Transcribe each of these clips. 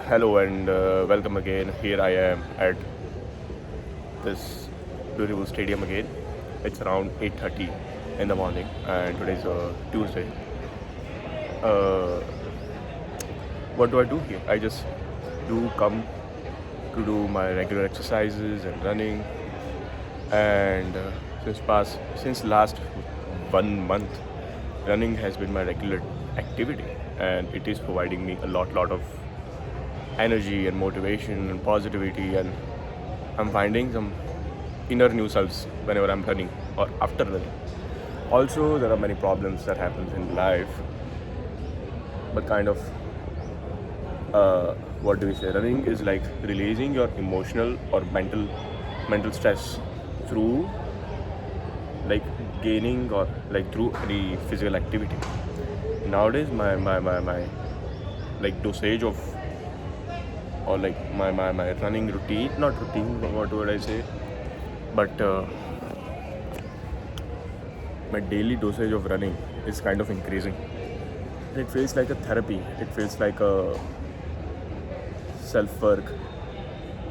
Hello and welcome again. Here I am at this beautiful stadium again. It's around 8:30 in the morning, and today's Tuesday. Uh, what do I do here? I just do come to do my regular exercises and running. And since last 1 month, running has been my regular activity, and it is providing me a lot of energy and motivation and positivity, and I'm finding some inner new selves whenever I'm running or after running. Also, there are many problems that happens in life, but kind of what do we say? Running is like releasing your emotional or mental stress through like gaining or like through any physical activity. Nowadays, my like dosage of or like my running routine, not routine, what would I say, but my daily dosage of running is kind of increasing. It feels like a therapy. It feels like a self work.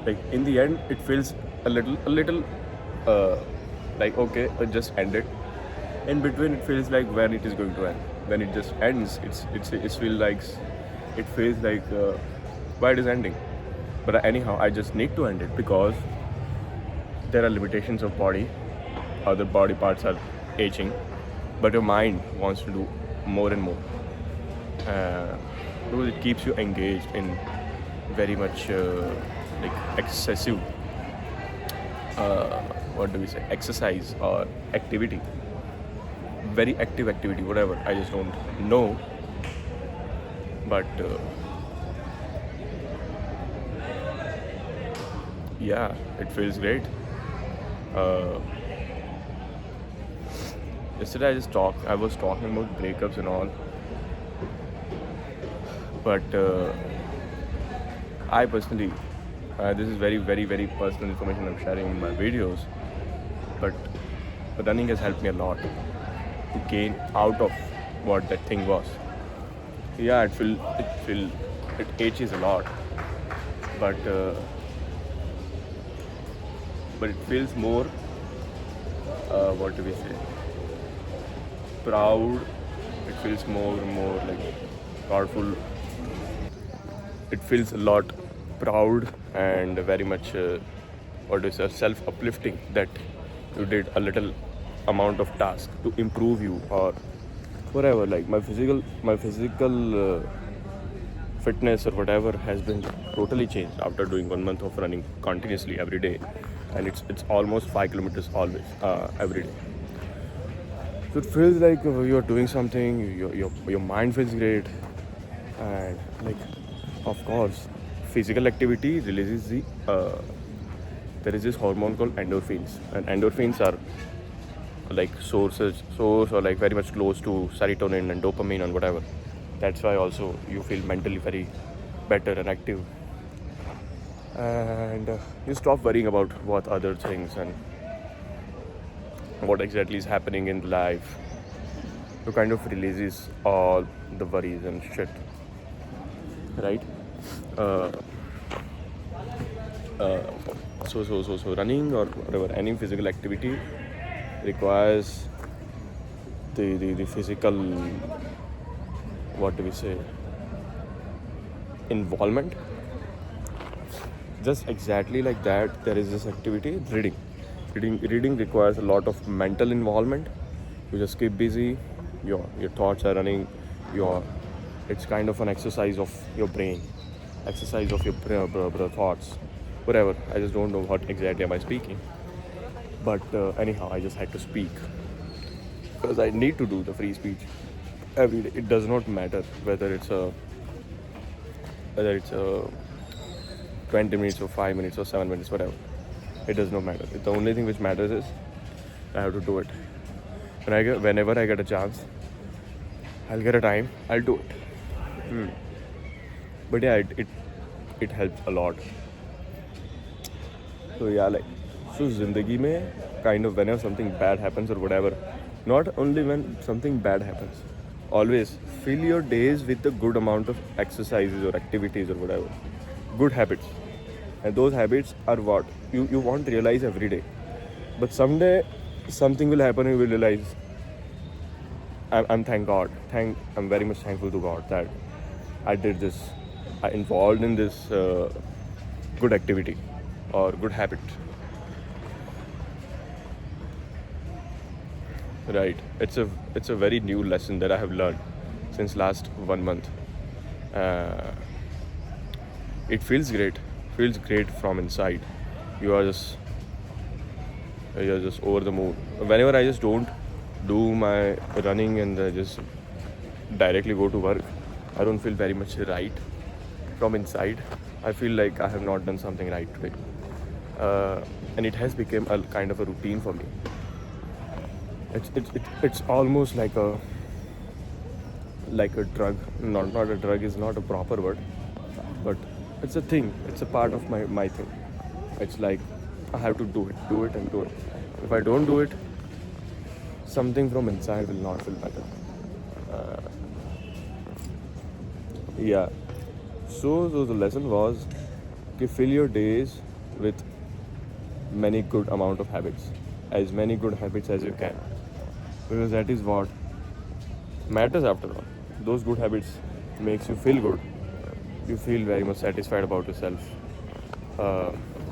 Like in the end, it feels a little uh, like okay, just end it. In between, it feels like when it is going to end. When it just ends, it feels like why it is ending. But anyhow, I just need to end it because there are limitations of body. Other body parts are aging, but your mind wants to do more and more. Uh, because it keeps you engaged in very much like excessive what do we say, exercise or activity, very active activity, whatever, I just don't know. But yeah, it feels great. uh, Yesterday I was talking about breakups and all, but I personally, this is very personal information I'm sharing in my videos, but running has helped me a lot to gain out of what that thing was. Yeah, it aches a lot, but it feels more. What do we say? Proud. It feels more like powerful. It feels a lot proud and very much what is self uplifting that you did a little amount of task to improve you or whatever. Like my physical fitness or whatever has been totally changed after doing 1 month of running continuously every day, and it's almost 5 kilometers always every day. So it feels like you're doing something. Your mind feels great, and like, of course, physical activity releases the there is this hormone called endorphins, and endorphins are like source or like very much close to serotonin and dopamine and whatever. That's why also you feel mentally very better and active, and you stop worrying about what other things and what exactly is happening in life. You kind of releases all the worries and shit, right? uh, so running or whatever, any physical activity requires the physical, what do we say, involvement. Just exactly like that, there is this activity, reading requires a lot of mental involvement. You just keep busy, your thoughts are running, your it's kind of an exercise of your brain, exercise of your thoughts, whatever. I just don't know what exactly am I speaking, but anyhow, I just had to speak because I need to do the free speech every day. It does not matter whether it's a 20 minutes or 5 minutes or 7 minutes, whatever. It does not matter. The only thing which matters is I have to do it. Whenever I get a chance, I'll get a time, I'll do it. But yeah, it helps a lot. So yeah, like, so zindagi mein, kind of whenever something bad happens or whatever, not only when something bad happens, always fill your days with a good amount of exercises or activities or whatever. good habits, and those habits are what you won't realize every day, but someday something will happen and you will realize. I'm thank God. I'm very much thankful to God that I did this. I involved in this good activity or good habit. Right. It's a very new lesson that I have learned since last 1 month. Uh, it feels great. Feels great from inside. You are just you're just over the moon. Whenever I just don't do my running and just directly go to work, I don't feel very much right from inside. I feel like I have not done something right today, and it has become a kind of a routine for me. It's almost like a drug. Not a drug is not a proper word, but it's a thing. It's a part of my thing. It's like I have to do it, and do it. If I don't do it, something from inside will not feel better. Uh, yeah. So the lesson was to fill your days with many good amount of habits, as many good habits as you can, because that is what matters after all. Those good habits makes you feel good. You feel very much satisfied about yourself.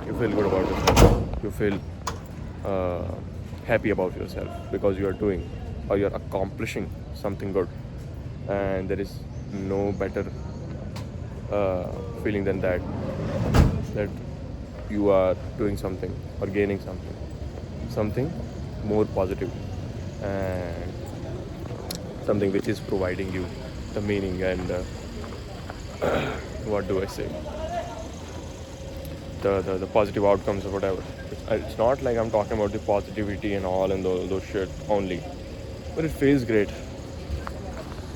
You feel good about yourself. You feel uh, happy about yourself because you are doing or you are accomplishing something good, and there is no better feeling than that you are doing something or gaining something more positive, and something which is providing you the meaning and what do I say, the positive outcomes or whatever. It's not like I'm talking about the positivity and all and those shit only, but it feels great.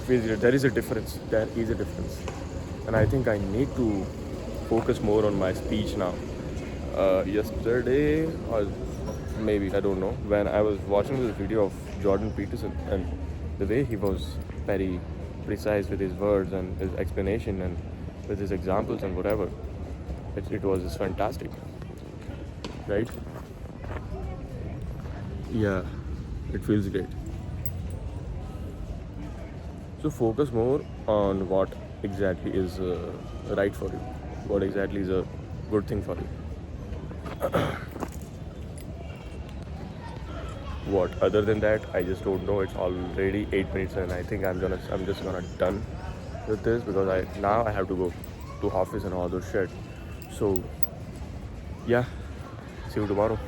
Feels great. There is a difference. There is a difference, and I think I need to focus more on my speech now. Yesterday, or maybe I don't know, when I was watching this video of Jordan Peterson, and the way he was very precise with his words and his explanation and with his examples and whatever, it was just fantastic, right? Yeah, it feels great. So focus more on what exactly is right for you, what exactly is a good thing for you. What other than that, I just don't know. It's already 8 minutes, and I think I'm just gonna done with this because I have to go to office and all those shit. So yeah, see you tomorrow.